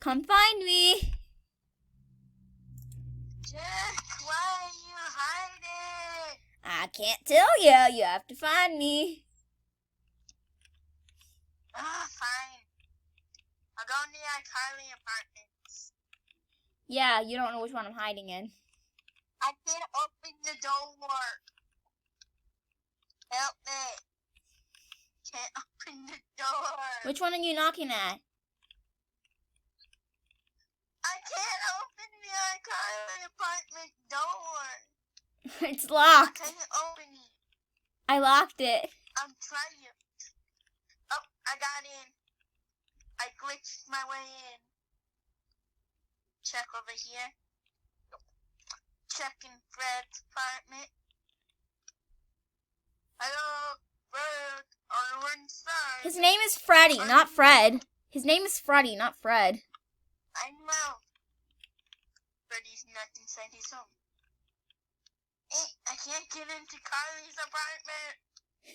Come find me. Jack, why are you hiding? I can't tell you. You have to find me. Fine. I'll go near Kylie apartments. Yeah, you don't know which one I'm hiding in. I can't open the door. Help me. Can't open the door. Which one are you knocking at? I can't open the Kylie apartment door. It's I locked. can't open it. I locked it. I'm trying. Oh, I got in. I glitched my way in. Check over here. Checking Fred's apartment. Hello, Fred. Are you inside? His name is Freddy, not Fred. His name is Freddy, not Fred. I know. Freddy's not inside his home. Hey, I can't get into Kylie's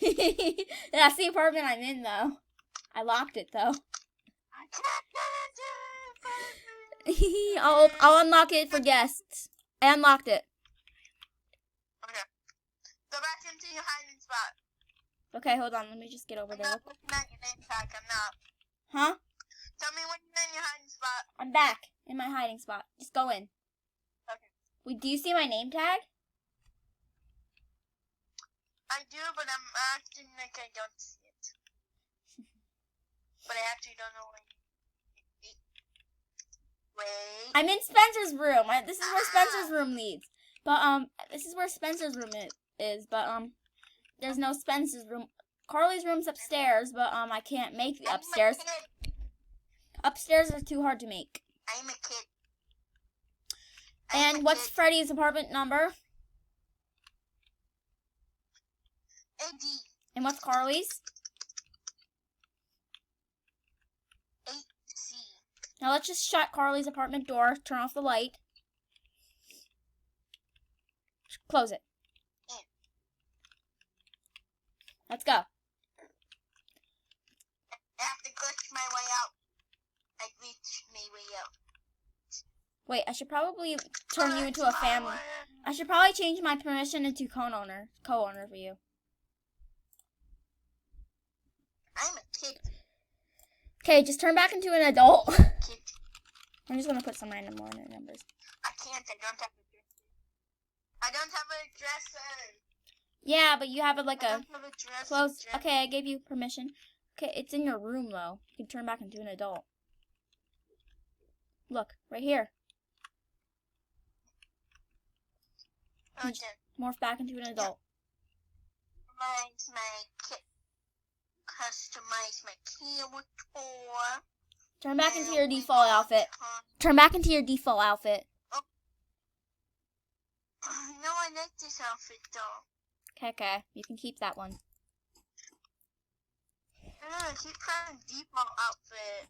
apartment. That's the apartment I'm in, though. I locked it, though. I can't get into the apartment. I'll unlock it for guests. I unlocked it. Okay. Go back into your hiding spot. Okay, hold on. Let me just get over I'm there. not looking at your name tag. I'm not. Huh? Tell me when you're in your hiding spot. I'm back in my hiding spot. Just go in. Okay. Wait, do you see my name tag? I do, but I'm acting like I don't see it. But I actually don't know where you Wait. I'm in Spencer's room. This is where Spencer's room leads. But, this is where Spencer's room is. But, there's no Spencer's room. Carly's room's upstairs, but, I can't make the upstairs. I'm a kid. Upstairs is too hard to make. I'm a kid. And what's Freddy's apartment number? AD. And what's Carly's? 8C. Now let's just shut Carly's apartment door, turn off the light. Close it. Yeah. Let's go. I have to glitch my way out. I glitched my way out. Wait, I should probably turn you into a family. I should probably change my permission into co-owner for you. I'm a kid. Okay, just turn back into an adult. Kid. I'm just gonna put some random order numbers. I can't. I don't have a dresser. I don't have a dresser. Yeah, but you have I a don't have a dresser. close. Okay, I gave you permission. Okay, it's in your room though. You can turn back into an adult. Look, right here. Okay. Morph back into an adult. Customize my kit. Customize my character. Turn back into your default outfit. Turn back into your default outfit. No, I like this outfit though. Okay. You can keep that one. Keep trying default outfit.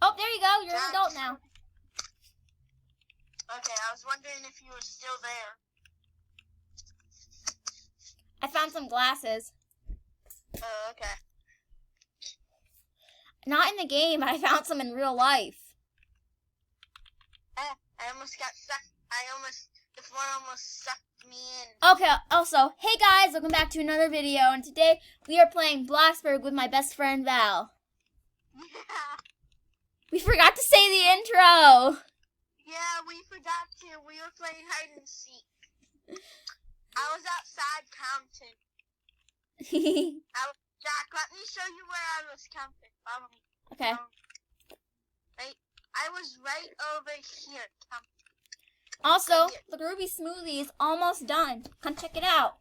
Oh, there you go. You're an adult now. Okay, I was wondering if you were still there. I found some glasses. Oh, okay. Not in the game, but I found some in real life. I almost got stuck. The floor almost sucked me in. Okay, also, hey guys, welcome back to another video, and today we are playing Bloxburg with my best friend Val. Yeah. We forgot to say the intro. Yeah, we forgot to. We were playing hide and seek. I was outside counting. Jack, let me show you where I was counting. Follow me. Okay. I was right over here counting. Also, the Ruby Smoothie is almost done. Come check it out.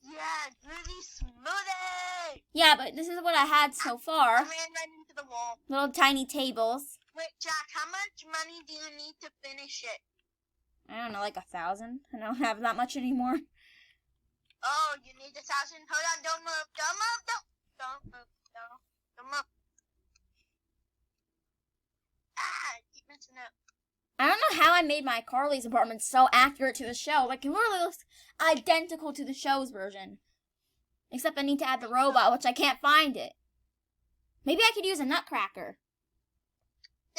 Yeah, really smoothie. Yeah, but this is what I had so far. I ran right into the wall. Little tiny tables. Wait, Jack, how much money do you need to finish it? I don't know, like 1,000. I don't have that much anymore. Oh, you need 1,000? Hold on, don't move. Don't move. Don't move. Don't move. I keep messing up. I don't know how I made my Carly's apartment so accurate to the show. Like, it literally looks identical to the show's version. Except I need to add the robot, which I can't find it. Maybe I could use a nutcracker.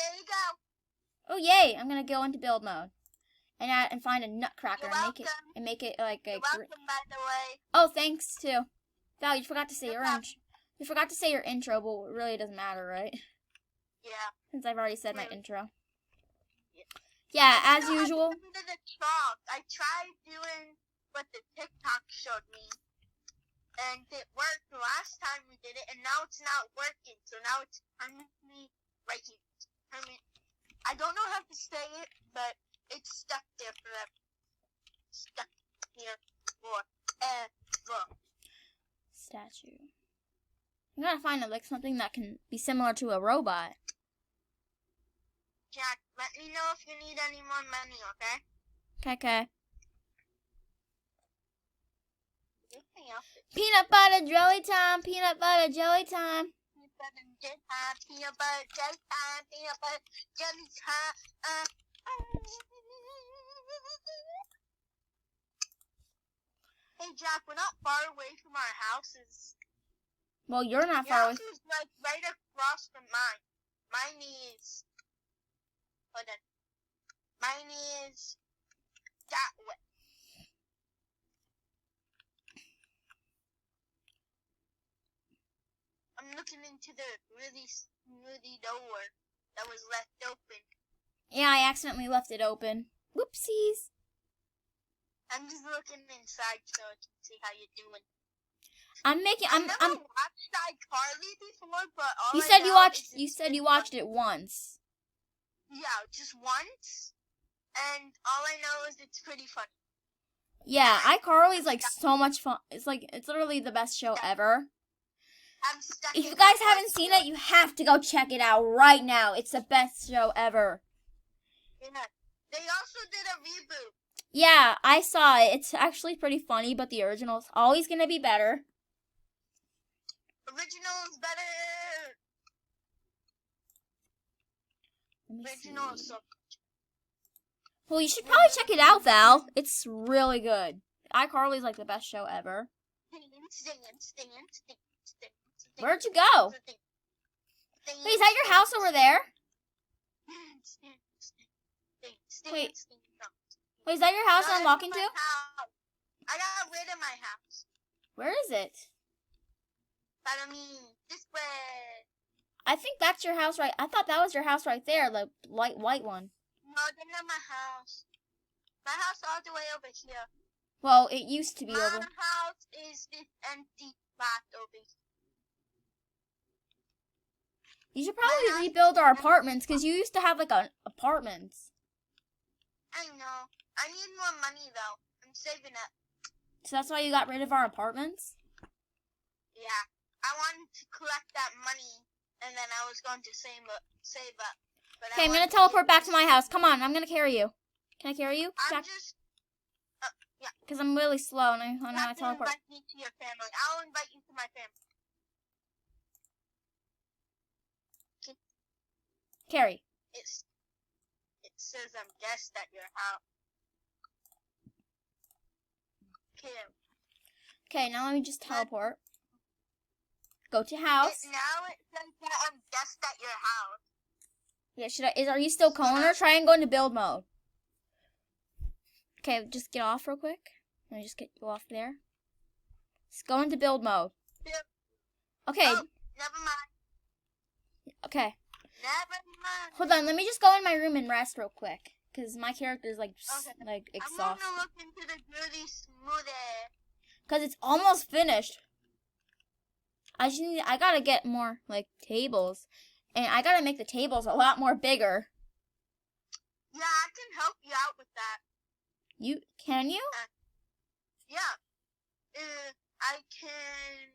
There you go. Oh yay! I'm gonna go into build mode, and find a nutcracker You're and make it like a. You're welcome, by the way. Oh, thanks too. Val, you forgot to say No your problem. intro. You forgot to say your intro, but it really doesn't matter, right? Yeah. Since I've already said my Really? intro. Yeah. Yeah, as You know, usual. I did the chalk. I tried doing what the TikTok showed me, and it worked the last time we did it, and now it's not working. So now it's permanently right here. I don't know how to say it, but it's stuck there forever. Stuck here forever. Statue. I'm gonna find like something that can be similar to a robot. Jack, let me know if you need any more money, okay? Okay. Anything else? Peanut butter jelly time. Peanut butter jelly time. Peanut butter jelly time, peanut butter jelly time. Hey Jack, we're not far away from our houses. Well, you're not Your far away. house is like right across from mine. Mine is. Hold on. Mine is that way. I'm looking into the really smoothie door that was left open. Yeah, I accidentally left it open. Whoopsies. I'm just looking inside so I can see how you're doing. I'm making. I never watched iCarly before, but all You I said you know watched. is You it's said been you watched it once. Yeah, just once. And all I know is it's pretty funny. Yeah, iCarly's like so much fun. It's literally the best show ever. I'm stuck. If you in guys my haven't seen it, you have to go check it out right now. It's the best show ever. Yeah. They also did a reboot. Yeah, I saw it. It's actually pretty funny, but the original's always gonna be better. Original is better. Let me Original is see. so. Well, you should probably check it out, Val. It's really good. iCarly's like the best show ever. Where'd you go? Wait, is that your house over there? Wait, is that your house I'm walking to? I got rid of my house. Where is it? Follow me this way. I think that's your house right. I thought that was your house right there, the light white one. No, that's not my house. My house all the way over here. Well, it used to be My over. house is this empty spot over here. You should probably rebuild our apartments because you used to have like apartments. I know. I need more money though. I'm saving up. So that's why you got rid of our apartments? Yeah. I wanted to collect that money and then I was going to save up. But Okay, I'm gonna teleport back to my house. Come on, I'm gonna carry you. Can I carry you? I'm just. Yeah. Because I'm really slow and I You want have to to teleport. invite me to your family. I'll invite you to my family. Carry. It says I'm guest at your house. Okay. Okay, now let me just teleport. Go to house. Now it says that I'm guest at your house. Yeah, are you still calling her? Try and go into build mode. Okay, just get off real quick. Let me just get you off there. Just go into build mode. Yep. Okay. Oh, never mind. Okay. Never mind. Hold on, let me just go in my room and rest real quick. Because my character's like I'm exhausted. gonna look into the dirty smoothie. Because it's almost finished. I gotta get more like tables. And I gotta make the tables a lot more bigger. Yeah, I can help you out with that. Can you? Yeah. I can,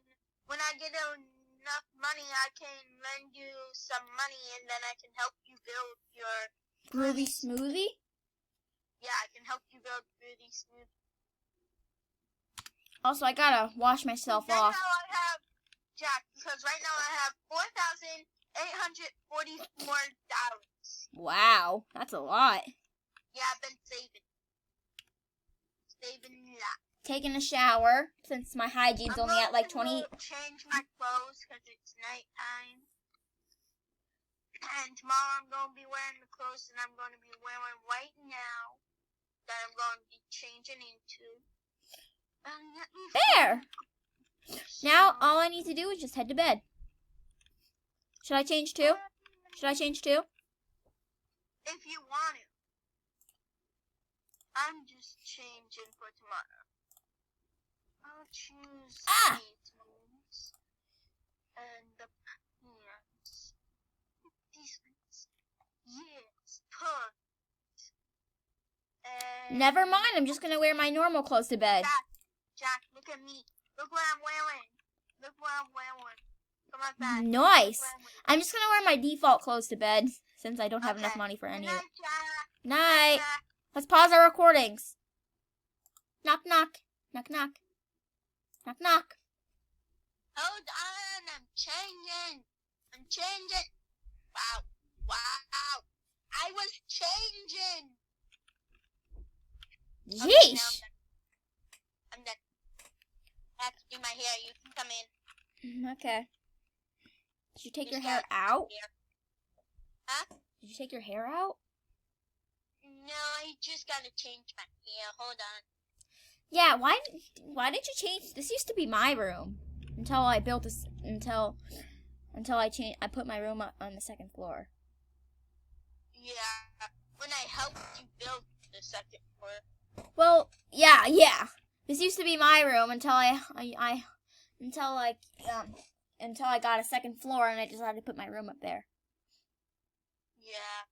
when I get enough money, I can lend you some money and then I can help you build your Groovy Smoothie? Yeah, I can help you build really smooth. Also, I gotta wash myself Right off. now I have, Jack, because right now I have $4,844. Wow, that's a lot. Yeah, I've been saving. Saving a lot. Taking a shower, since my hygiene's only at like 20. Change my clothes because it's nighttime. And tomorrow I'm going to be wearing the clothes that I'm going to be wearing right now. That I'm going to be changing into. There! Now, all I need to do is just head to bed. Should I change too? Should I change too? If you want to. I'm just changing for tomorrow. I'll choose these ones. And the pants. These ones. Yes, perfect. And Never mind, I'm just gonna wear my normal clothes to bed. Jack, look at me. Look what I'm wearing. Look what I'm wearing. Come on back. Nice. I'm just gonna wear my default clothes to bed since I don't have enough money for any of it. Jack. Night. Jack. Let's pause our recordings. Knock, knock. Knock, knock. Knock, knock. Hold on, I'm changing. I'm changing. Wow. Wow. I was changing. Okay, now Yeesh. I'm done. I have to do my hair. You can come in. Okay. Did you take your Just hair got out? here. Huh? Did you take your hair out? No, I just gotta change my hair. Hold on. Yeah, why did you change? This used to be my room until I built this until I put my room up on the second floor. Yeah, when I helped you build the second floor. Well, yeah. This used to be my room until I got a second floor and I decided to put my room up there. Yeah.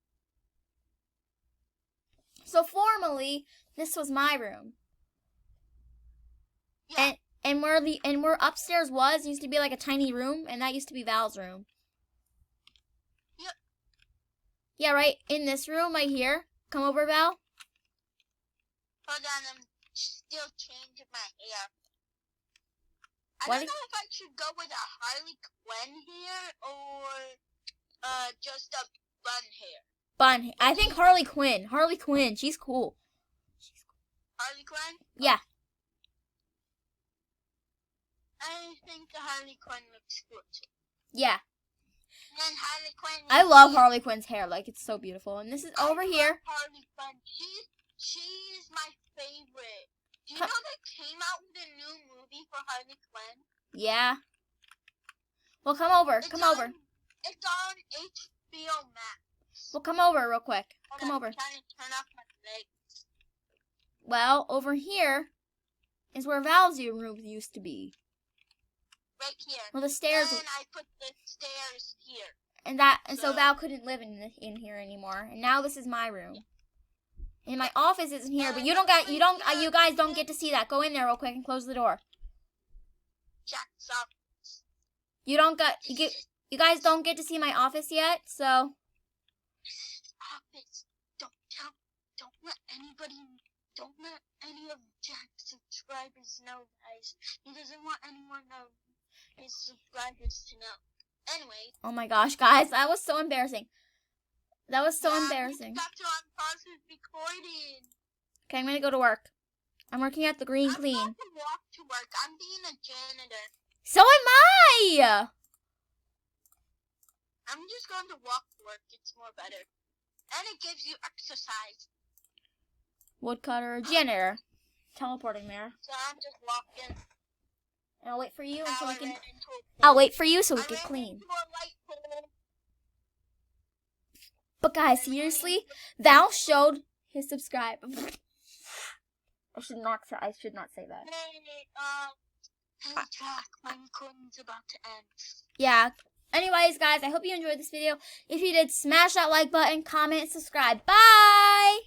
So formally, this was my room. Yeah. And where upstairs was used to be like a tiny room, and that used to be Val's room. Yep. Yeah, right in this room right here. Come over, Val. Hold on, I'm still changing my hair. I What don't know if I should go with a Harley Quinn hair or just a bun hair. Bun. I think Harley Quinn. Harley Quinn. She's cool. Harley Quinn? Yeah. I think the Harley Quinn looks good too. Yeah. And then Harley Quinn. I love Harley Quinn's hair. Like, it's so beautiful. And this is over here. Harley Quinn. She's my favorite. Do you know they came out with a new movie for Harley Quinn? Yeah. Well, come over. Come over. It's on HBO Max. Well, come over real quick. Hold Come on, over. I'm trying to turn off my legs. Well, over here is where Val's room used to be. Right here. Well, the stairs. And I put the stairs here. And so Val couldn't live in here anymore. And now this is my room. And my office isn't here, but you guys don't get to see that. Go in there real quick and close the door. Jack's office. You guys don't get to see my office yet, so. Office. Don't let any of Jack's subscribers know, guys. He doesn't want anyone of his subscribers to know. Anyway. Oh my gosh, guys, that was so embarrassing. That was so embarrassing. We got to unpause his recording. Okay, I'm gonna go to work. I'm working at the Green Clean. I'm going to walk to work. I'm being a janitor. So am I! I'm just going to walk to work. It's more better. And it gives you exercise. Woodcutter, janitor. Teleporting there. So I'm just walking. And I'll wait for you until we can. I ran into a pole. I'll wait for you so we can I ran clean. into a light pole. But guys, seriously, Val showed his subscribe. I should not say that. Hey, Jack, my recording's about to end. Yeah. Anyways, guys, I hope you enjoyed this video. If you did, smash that like button, comment, subscribe. Bye!